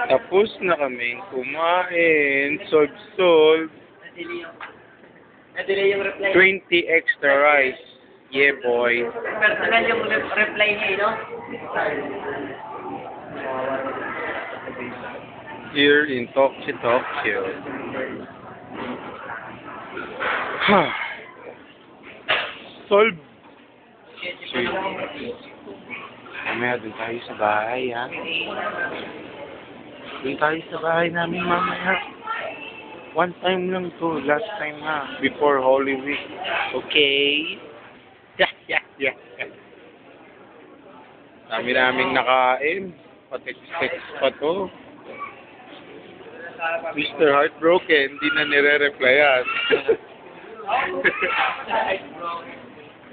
Tapos na kaming kumain. Solve. Na-delay yung reply. 20 extra rice. Yeah, boy. Personal yung reply niya, no? Here in Tokyo. Solve. Mamaya doon tayo sa bahay, ha? Doon tayo sa bahay namin mamaya. One time lang to, last time na, before Holy Week. Okay? Yeah. Dami naming nakain. Patext pa to. Mr. Heartbroken, hindi na nire-replyan.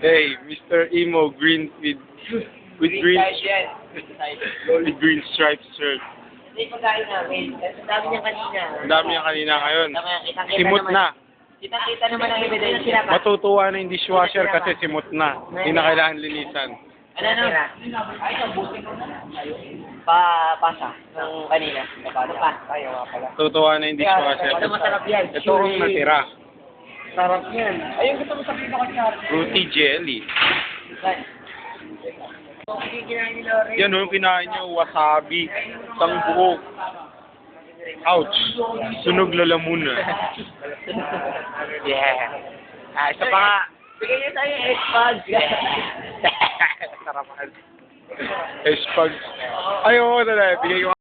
Hey, Mr. Emo, green with green striped shirt. Hindi pagkain namin. Ang dami niya kanina. Ang dami niya kanina ngayon. Simot na. Kita naman ang ebidensya. Matutuwa na yung dishwasher kasi simot na. Hindi na kailangan linisan. Ano? Pasa. Nung kanina. Pa. Ayaw nga pala. Tutuwa na yung dishwasher. Ano masarap yan? Ito ang natira. Sarap yan. Ayun, gusto mo sabihin ako siya. Fruity jelly. Yan o, yung kinain niyo, wasabi. Isang buo. Ouch. Sunog lalamunan. Yeah. Isa pa nga. Bigyan niyo tayo yung egg Sarapan. Espags. Ayaw ko talaga. Bigay ko